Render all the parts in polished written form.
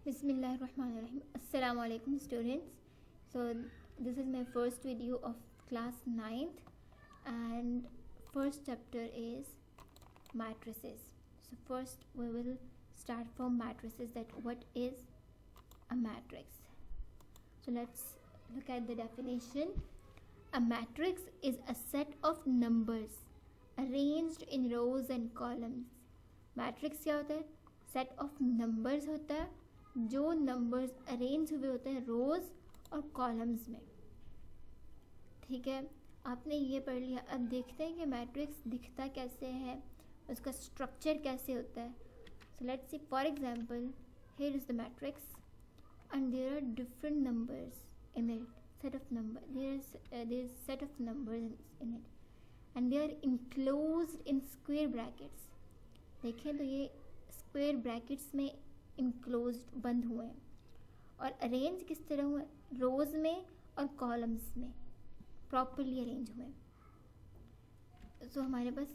Bismillahirrahmanirrahim. Assalamu alaikum students. So this is my first video of class 9th and first chapter is matrices. So first we will start from matrices, that what is a matrix. So let's look at the definition. A matrix is a set of numbers arranged in rows and columns. Matrix क्या होता है? Set of numbers होता है जो numbers arrange हुए होते हैं रोज और कॉलम्स में. ठीक है, आपने ये पढ़ लिया. अब देखते हैं कि मैट्रिक्स दिखता कैसे है, उसका स्ट्रक्चर कैसे होता है. So let's see, for example here is the matrix and there are different numbers in it. set of number there is set of numbers in it and they are enclosed in square brackets. देखें तो ये square brackets में enclosed बंद हुए हैं और arrange किस तरह हुए? रोज में और कॉलम्स में प्रॉपरली अरेंज हुए. सो हमारे पास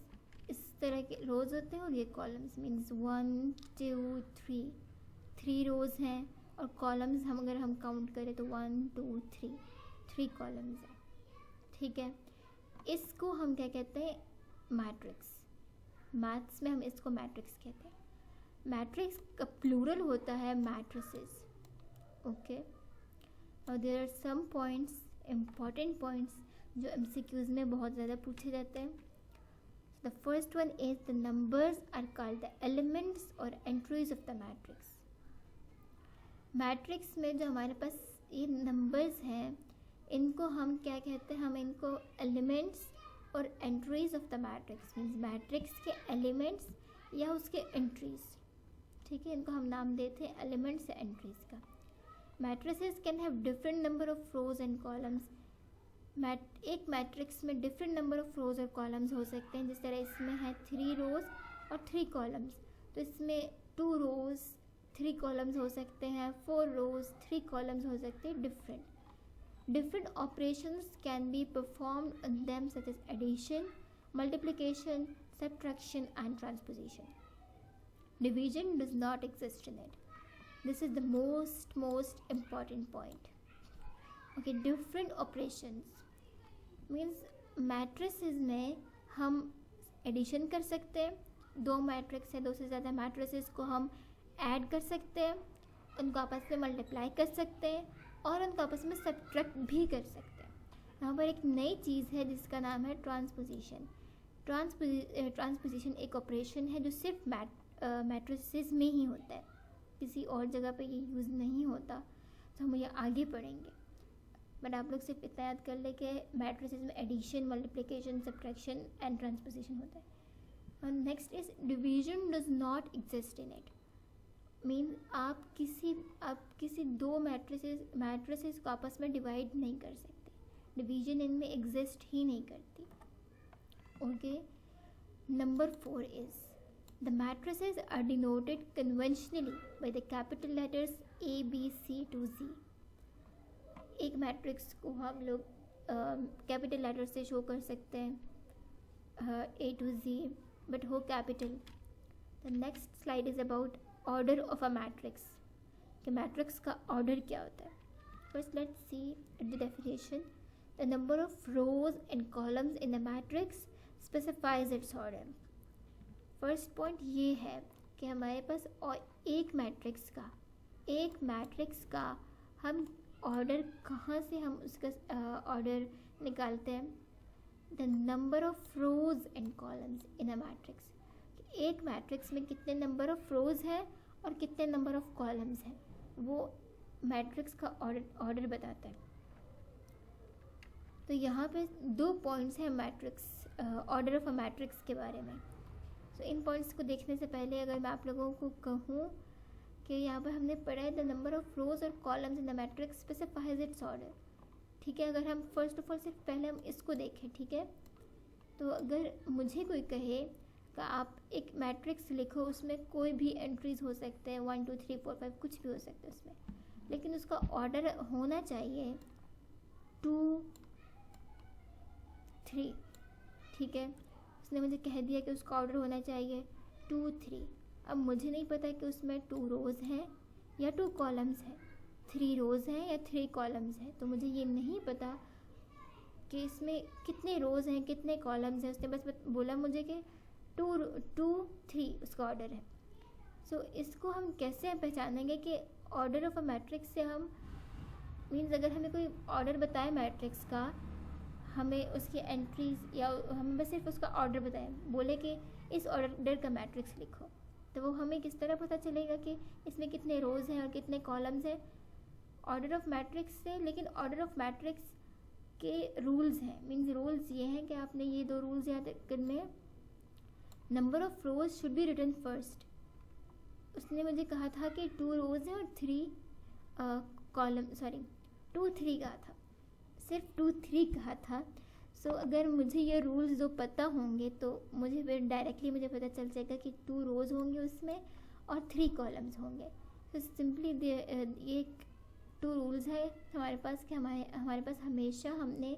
इस तरह के रोज होते हैं और ये कॉलम्स, मीन्स 1 2 3 रोज हैं और कॉलम्स अगर हम काउंट करें तो 1 2 3 कॉलम्स हैं. ठीक है, इसको हम क्या कहते हैं? मैट्रिक्स. मैथ्स में हम इसको मैट्रिक्स कहते हैं. मैट्रिक्स का प्लूरल होता है मैट्रिसेस. ओके, और there are some points, important points जो एमसीक्यूज में बहुत ज़्यादा पूछे जाते हैं. The first one is the numbers are called the elements और entries of the matrix. Matrix में जो हमारे पास ये नंबर्स हैं इनको हम क्या कहते हैं? हम इनको एलिमेंट्स और entries of the matrix, means matrix के एलिमेंट्स या उसके एंट्रीज. ठीक है, इनको हम नाम देते हैं एलिमेंट्स या एंट्रीज का. Matrices can have different number of rose and columns. एक मैट्रिक्स में डिफरेंट नंबर ऑफ रोज और कॉलम्स हो सकते हैं. जिस तरह इसमें है 3 रोज और 3 कॉलम्स, तो इसमें 2 रोज 3 कॉलम्स हो सकते हैं, 4 रोज 3 कॉलम्स हो सकते हैं. Different operations can be performed on them, such as addition, multiplication, subtraction and transposition. Division does not exist in it. This is the most important point. Okay, different operations means matrices में हम addition कर सकते हैं. 2 matrix है, 2 से ज़्यादा matrices को हम ऐड कर सकते हैं, उनको आपस में मल्टीप्लाई कर सकते हैं और उनको आपस में सब्ट्रैक्ट भी कर सकते हैं. यहाँ पर एक नई चीज़ है जिसका नाम है ट्रांसपोजिशन. ट्रांसपोजिशन एक ऑपरेशन है जो सिर्फ मैट्रिसेस में ही होता है, किसी और जगह पे ये यूज़ नहीं होता. तो हम ये आगे पढ़ेंगे, बट आप लोग सिर्फ इतना याद कर ले कि मैट्रिसेस में addition, multiplication, subtraction and transposition होता है. और next is division does not exist in it. Mean आप किसी 2 मैट्रिसेस को आपस में डिवाइड नहीं कर सकते. डिवीजन इनमें एग्जिस्ट ही नहीं करती. Okay, number 4 is the matrices are denoted conventionally by the capital letters A B C to Z. एक मैट्रिक्स को हम लोग कैपिटल लेटर से शो कर सकते हैं A to Z, बट हो capital. The next slide is about order of a matrix, कि मैट्रिक्स का ऑर्डर क्या होता है. First let's see at the definition. The number of rose and columns in the matrix specifies it's order. First point ये है कि हमारे पास एक मैट्रिक्स का हम ऑर्डर कहाँ से हम उसका ऑर्डर निकालते हैं? The number of rose and columns in a matrix. एक मैट्रिक्स में कितने नंबर ऑफ रोज है और कितने नंबर ऑफ कॉलम्स हैं, वो मैट्रिक्स का ऑर्डर बताता है. तो यहाँ पे 2 पॉइंट्स हैं matrix order of a matrix के बारे में. सो इन पॉइंट्स को देखने से पहले अगर मैं आप लोगों को कहूँ कि यहाँ पर हमने पढ़ा है द नंबर ऑफ रोज और columns in the matrix specifies it's order. ठीक है, अगर हम फर्स्ट ऑफ ऑल सिर्फ पहले हम इसको देखें. ठीक है, तो अगर मुझे कोई कहे कि आप एक मैट्रिक्स लिखो, उसमें कोई भी एंट्रीज हो सकते हैं, 1 2 3 4 5 कुछ भी हो सकता है उसमें, लेकिन उसका ऑर्डर होना चाहिए 2 3. ठीक है, उसने मुझे कह दिया कि उसका ऑर्डर होना चाहिए 2 3. अब मुझे नहीं पता कि उसमें 2 रोज़ हैं या 2 कॉलम्स है, 3 रोज़ हैं या 3 कॉलम्स हैं। तो मुझे ये नहीं पता कि इसमें कितने रोज़ हैं कितने कॉलम्स हैं, उसने बस बोला मुझे कि 2 3 उसका ऑर्डर है। सो इसको हम कैसे पहचानेंगे कि ऑर्डर ऑफ अ मैट्रिक्स से हम मीन्स अगर हमें कोई ऑर्डर बताए मैट्रिक्स का, हमें उसकी एंट्रीज या हमें बस सिर्फ उसका ऑर्डर बताए, बोले कि इस ऑर्डर का मैट्रिक्स लिखो, तो वो हमें किस तरह पता चलेगा कि इसमें कितने रोज़ हैं और कितने कॉलम्स हैं? ऑर्डर ऑफ मैट्रिक्स से। लेकिन ऑर्डर ऑफ मैट्रिक्स के रूल्स हैं, मीन्स रूल्स ये हैं कि आपने ये 2 रूल्स याद करने हैं। Number of rows should be written first. उसने मुझे कहा था कि 2 रोज़ हैं और 3 2 3 कहा था, सिर्फ 2 3 कहा था। सो अगर मुझे ये रूल्स जो पता होंगे तो मुझे फिर डायरेक्टली मुझे पता चल जाएगा कि 2 रोज़ होंगे उसमें और 3 कॉलम्स होंगे। तो सिंपली ये 2 रूल्स है हमारे पास कि हमारे पास हमेशा हमने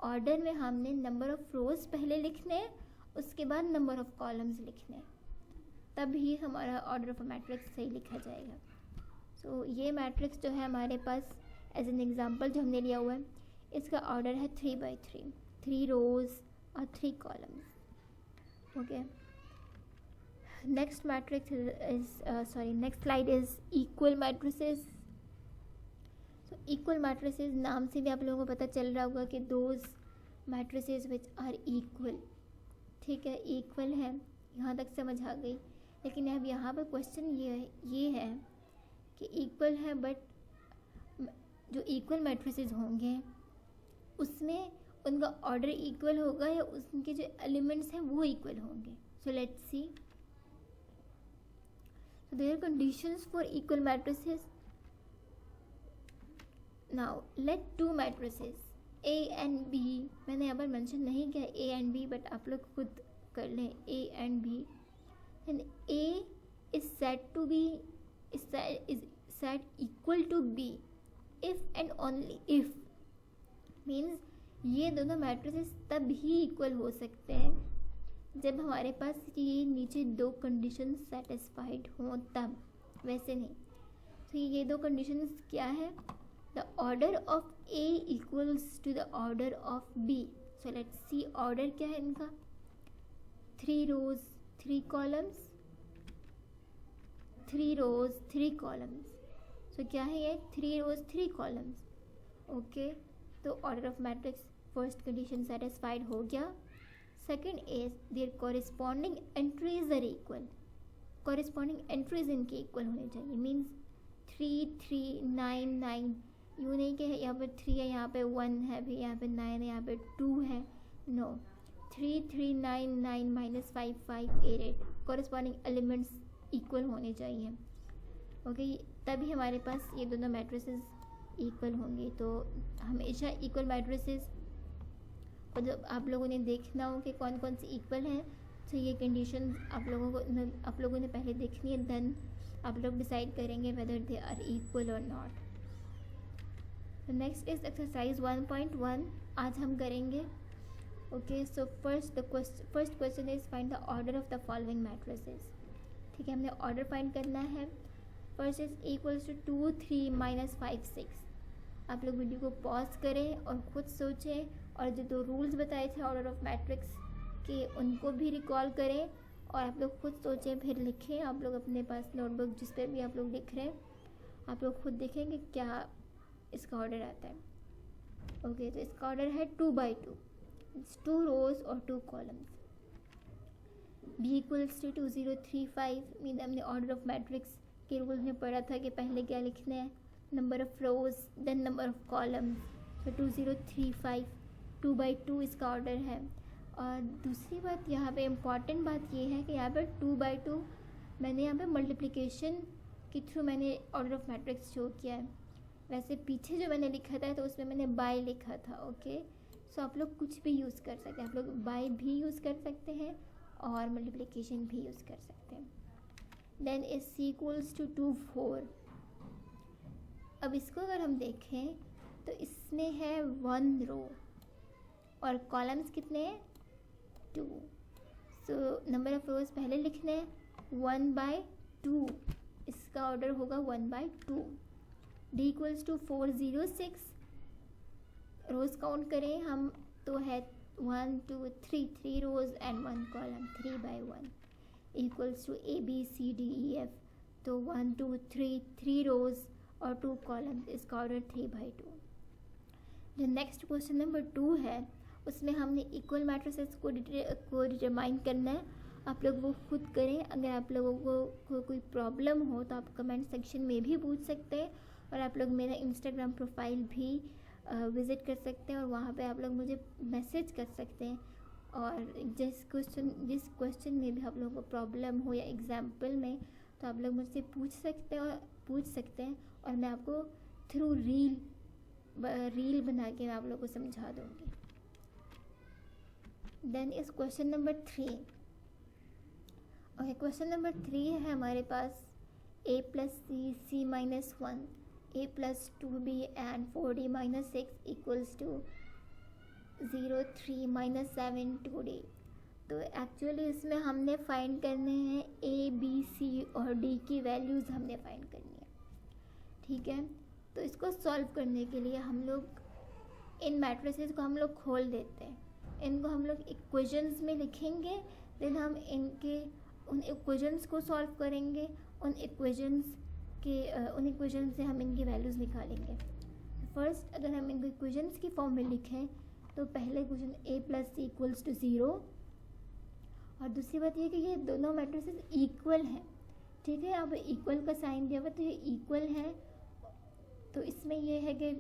ऑर्डर में हमने नंबर ऑफ़ रोज़ पहले लिखने हैं, उसके बाद नंबर ऑफ़ कॉलम्स लिखने हैं, तब ही हमारा ऑर्डर ऑफ मैट्रिक्स सही लिखा जाएगा। सो ये मैट्रिक्स जो है हमारे पास एज एन एग्जांपल जो हमने लिया हुआ है, इसका ऑर्डर है 3 by 3, 3 रोज़ और 3 columns. Okay, next matrix is next slide is equal matrices. So equal matrices नाम से भी आप लोगों को पता चल रहा होगा कि those matrices which are equal. ठीक है, इक्वल है, यहाँ तक समझ आ गई। लेकिन अब यहाँ पर क्वेश्चन ये है कि इक्वल है बट जो इक्वल मैट्रिसेस होंगे उसमें उनका ऑर्डर इक्वल होगा या उनके जो एलिमेंट्स हैं वो इक्वल होंगे। So let's see, so there are conditions for equal matrices. Now let 2 matrices A and B, मैंने यहाँ पर मेंशन नहीं किया A and B, बट आप लोग खुद कर लें A and B, and A is said equal to B if and only if, means ये दोनों मैट्रिसेस तब ही इक्वल हो सकते हैं जब हमारे पास ये नीचे 2 कंडीशन सेटिस्फाइड हों, तब, वैसे नहीं। तो ये 2 कंडीशंस क्या है? The order of A equals to the order of B. So let's see order क्या है इनका, 3 rows 3 columns, 3 rows 3 columns. So क्या है ये 3 rows 3 columns. Okay, तो order of matrix first condition satisfied हो गया. Second is their corresponding entries are equal. Corresponding entries इनकी equal होने चाहिए, means 3 3 9 9, यूँ नहीं कि यहाँ पे 3 है, यहाँ पे 1 है, भी यहाँ पे 9 है, यहाँ पे 2 है, no, 3 3 9 9 minus 5 5 8 8, corresponding elements equal होने चाहिए। ओके, तभी हमारे पास ये दोनों मैट्रिसेस इक्वल होंगे। तो हमेशा इक्वल मैट्रिसेस और जब आप लोगों ने देखना हो कि कौन कौन से इक्वल हैं, तो ये कंडीशन आप लोगों ने पहले देखनी है, देन आप लोग डिसाइड करेंगे वेदर दे आर इक्वल और नॉट। नेक्स्ट इज एक्सरसाइज 1.1 आज हम करेंगे। Okay, so first question is find the order of the following matrices. ठीक है, हमने ऑर्डर फाइंड करना है। First is equals to 2 3 minus 5 6। आप लोग वीडियो को पॉज करें और खुद सोचें, और जो 2 रूल्स बताए थे ऑर्डर ऑफ मैट्रिक्स के उनको भी रिकॉल करें और आप लोग खुद सोचें, फिर लिखें। आप लोग अपने पास नोटबुक जिस पर भी आप लोग लिख रहे हैं, आप लोग खुद देखेंगे क्या इसका ऑर्डर आता है। ओके, तो इसका ऑर्डर है 2 by 2, 2 रोज और 2 columns. B equals to 2035, mean हमने ऑर्डर ऑफ मैट्रिक्स के रूल में पढ़ा था कि पहले क्या लिखना है, number of rows then number of columns. तो 2035 2 by 2 इसका ऑर्डर है। और दूसरी बात यहाँ पे इम्पॉर्टेंट बात ये है कि यहाँ पर 2 by 2 मैंने यहाँ पे मल्टीप्लिकेशन के थ्रू मैंने ऑर्डर ऑफ मैट्रिक्स शो किया है। वैसे पीछे जो मैंने लिखा था तो उसमें मैंने बाय लिखा था। ओके, सो आप लोग कुछ भी यूज़ कर सकते हैं, आप लोग बाय भी यूज़ कर सकते हैं और मल्टीप्लिकेशन भी यूज़ कर सकते हैं। Then is C equals to 2 4। अब इसको अगर हम देखें तो इसमें है 1 रो और कॉलम्स कितने हैं 2। सो नंबर ऑफ रोज पहले लिखने हैं, 1 by 2 इसका ऑर्डर होगा 1/2। D equals to 406, rows count करें हम तो है 1 2 3, 3 rows and 1 column, 3/1 equals to ABCDEF, तो 1 2 3, 3 रोज और 2 कॉलम, इसका ऑर्डर 3/2। जो नेक्स्ट क्वेश्चन नंबर 2 है उसमें हमने इक्वल मैट्रिसेस को डिटरमाइन करना है। आप लोग वो खुद करें। अगर आप लोगों को कोई प्रॉब्लम हो तो आप कमेंट सेक्शन में भी पूछ सकते हैं, और आप लोग मेरा इंस्टाग्राम प्रोफाइल भी विज़िट कर सकते हैं और वहाँ पे आप लोग मुझे मैसेज कर सकते हैं। और जिस क्वेश्चन में भी आप लोगों को प्रॉब्लम हो या एग्जाम्पल में, तो आप लोग मुझसे पूछ सकते हैं और मैं आपको थ्रू रील बना के मैं आप लोगों को समझा दूँगी। देन इस question number 3। Okay, question number 3 है हमारे पास a + c, c - 1, a + 2b and 4d - 6 equals to 0 3 - 7 2d। तो एक्चुअली इसमें हमने फाइंड करने हैं a b c और d की वैल्यूज़ हमने फाइंड करनी है। ठीक है, तो इसको सॉल्व करने के लिए हम लोग इन मैट्रिसेस को हम लोग खोल देते हैं, इनको हम लोग इक्वेशंस में लिखेंगे, देन हम उन इक्वेशंस को सॉल्व करेंगे, उन इक्वेशंस से हम इनकी वैल्यूज़ निकालेंगे। फर्स्ट अगर हम इनको इक्वेशंस की फॉर्म में लिखें तो पहले इक्वेशन a + c = 0, और दूसरी बात ये कि ये दोनों मैट्रिसेस इक्वल हैं। ठीक है, अब इक्वल का साइन दिया हुआ तो ये इक्वल है, तो इसमें ये है कि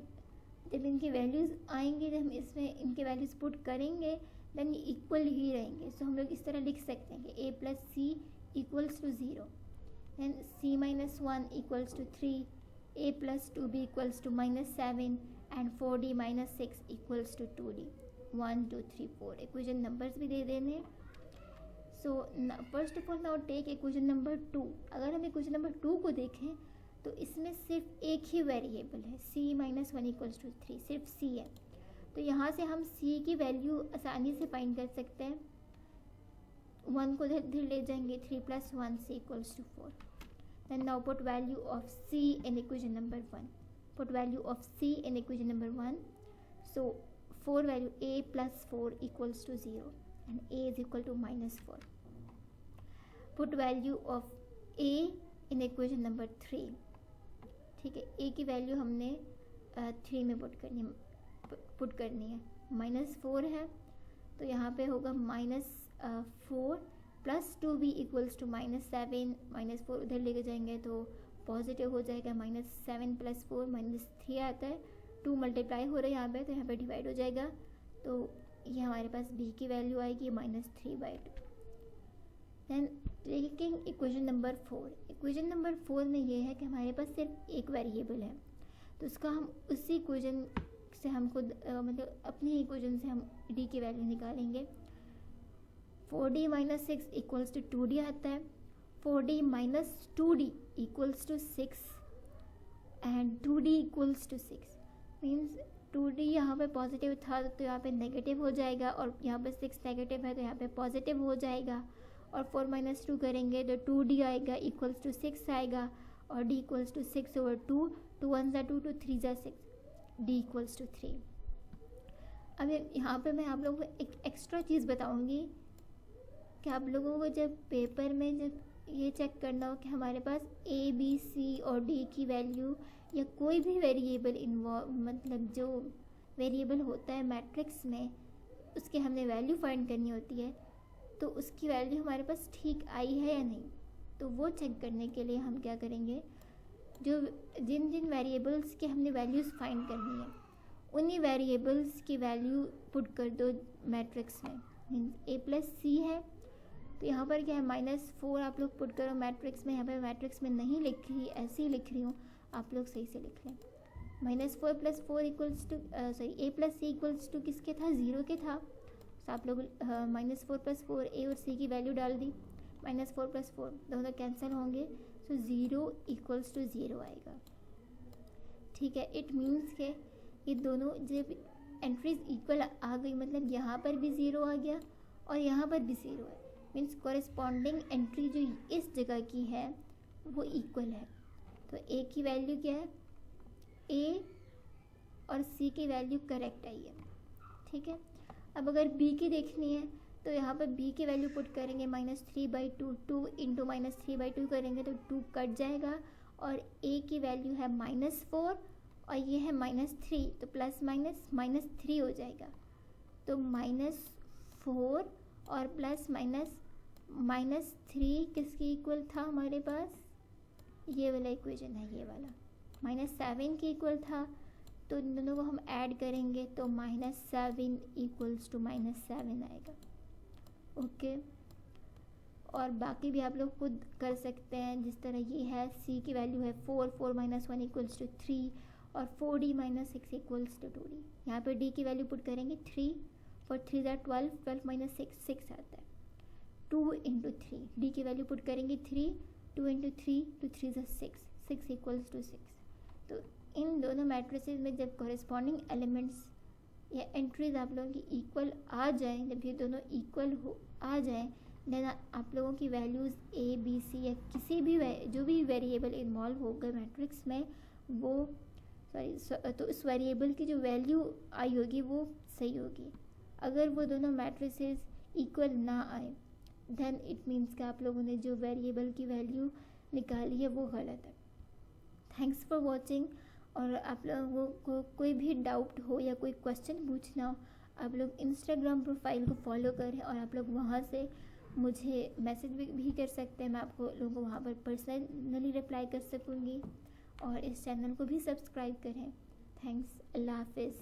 जब इनकी वैल्यूज़ आएंगी, जब हम इसमें इनके वैल्यूज़ पुट करेंगे देन ये इक्वल ही रहेंगे। सो हम लोग इस तरह लिख सकते हैं कि a + c = 0, then c - 1 = 3, a + 2b = -7 and 4d - 6 = 2d। 1 2 3 4 equation numbers भी दे देने हैं। So first of all now take equation number 2। अगर हम इक्वेशन नंबर 2 को देखें तो इसमें सिर्फ एक ही वेरिएबल है, c - 1 = 3, सिर्फ c है। तो यहाँ से हम c की वैल्यू आसानी से फाइंड कर सकते हैं। 1 को इधर ले जाएंगे, 3 + 1 c = 4। Then now put value of c in equation number 1। Put value of c in equation number 1। So 4 value a + 4 = 0 and a is equal to -4. Put value of a in equation number 3। ठीक है, a की value हमने 3 में put करनी है, -4 है तो यहाँ पे होगा -4 + 2b = -7, -4 उधर लेके जाएंगे तो पॉजिटिव हो जाएगा, -7 + 4 -3 आता है, 2 मल्टीप्लाई हो रहा है यहाँ पे, तो यहाँ पे डिवाइड हो जाएगा, तो ये हमारे पास b की वैल्यू आएगी -3/2। Then taking equation number 4। Equation number 4 में ये है कि हमारे पास सिर्फ एक वेरिएबल है, तो उसका हम उसी इक्वेशन से हम खुद मतलब अपनी इक्वेशन से हम d की वैल्यू निकालेंगे। 4d - 6 = 2d आता है, 4d - 2d = 6 and 2d = 6 means 2d यहाँ पे पॉजिटिव था तो यहाँ पे नेगेटिव हो जाएगा, और यहाँ पे 6 नेगेटिव है तो यहाँ पे पॉजिटिव हो जाएगा, और 4 - 2 करेंगे तो 2d आएगा = 6 आएगा, और d = 6/2, 2 1 = 2, 2 3 = 6, d = 3। अब यहाँ पे मैं आप लोगों को एक एक्स्ट्रा चीज़ बताऊँगी कि आप लोगों को जब पेपर में जब ये चेक करना हो कि हमारे पास a b c और d की वैल्यू या कोई भी वेरिएबल मतलब जो वेरिएबल होता है मैट्रिक्स में, उसके हमने वैल्यू फाइंड करनी होती है, तो उसकी वैल्यू हमारे पास ठीक आई है या नहीं, तो वो चेक करने के लिए हम क्या करेंगे, जो जिन वेरिएबल्स की हमने वैल्यूज़ फाइंड करनी है उन्हीं वेरिएबल्स की वैल्यू पुट कर दो मैट्रिक्स में। मीन्स a + c है तो यहाँ पर क्या है -4 आप लोग पुट करो मैट्रिक्स में, यहाँ पर मैट्रिक्स में नहीं लिख रही, ऐसे ही लिख रही हूँ, आप लोग सही से लिख लें। -4 + 4 a + c = किसके था, 0 के था, तो आप लोग -4 + 4 a और c की वैल्यू डाल दी, -4 + 4 दोनों कैंसिल होंगे, सो 0 = 0 आएगा। ठीक है, इट मीन्स के ये दोनों जब एंट्रीज इक्वल आ गई, मतलब यहाँ पर भी 0 आ गया और यहाँ पर भी 0 है, मीन्स कॉरेस्पॉन्डिंग एंट्री जो इस जगह की है वो इक्वल है। तो ए की वैल्यू क्या है, ए और सी की वैल्यू करेक्ट आई है, ठीक है। अब अगर बी की देखनी है तो यहाँ पर बी की वैल्यू पुट करेंगे -3/2, 2 इंटू -3/2 करेंगे तो 2 कट जाएगा, और ए की वैल्यू है -4 और ये है -3, तो प्लस माइनस -3 हो जाएगा। तो -4 और प्लस माइनस -3 किसकी इक्वल था हमारे पास, ये वाला इक्वेशन है, ये वाला -7 की इक्वल था। तो इन दोनों को हम ऐड करेंगे तो -7 इक्वल्स टू -7 आएगा, ओके। और बाकी भी आप लोग खुद कर सकते हैं, जिस तरह ये है, सी की वैल्यू है 4, 4 - 1 इक्वल्स टू 3 और 4d - 6 इक्वल्स टू 2d। यहाँ पर डी की वैल्यू पुट करेंगे 3, फॉर 3 ज़ार 12, 12 - 6, 6 आता है। 2 इंटू 3, डी की वैल्यू पुट करेंगे 3, 2 इंटू 3, 2 3 ज़ार 6, 6 इक्वल्स टू 6। तो इन दोनों मैट्रिसेस में जब कॉरेस्पॉन्डिंग एलिमेंट्स या एंट्रीज आप लोगों की इक्वल आ जाएं, जब ये दोनों इक्वल हो आ जाएं, देन आप लोगों की वैल्यूज़ ए बी सी या किसी भी जो भी वेरिएबल इन्वॉल्व होगा मैट्रिक्स में, वो तो उस वेरिएबल की जो वैल्यू आई होगी वो सही होगी। अगर वो दोनों मैट्रिसेस इक्वल ना आए, देन इट मीन्स कि आप लोगों ने जो वेरिएबल की वैल्यू निकाली है वो गलत है। Thanks for watching. और आप लोगों को कोई भी डाउट हो या कोई क्वेश्चन पूछना हो, आप लोग इंस्टाग्राम प्रोफाइल को फॉलो करें और आप लोग वहाँ से मुझे मैसेज भी कर सकते हैं। मैं आपको लोगों को वहाँ पर पर्सनली रिप्लाई कर सकूँगी। और इस चैनल को भी सब्सक्राइब करें। थैंक्स, अल्लाह हाफिज़।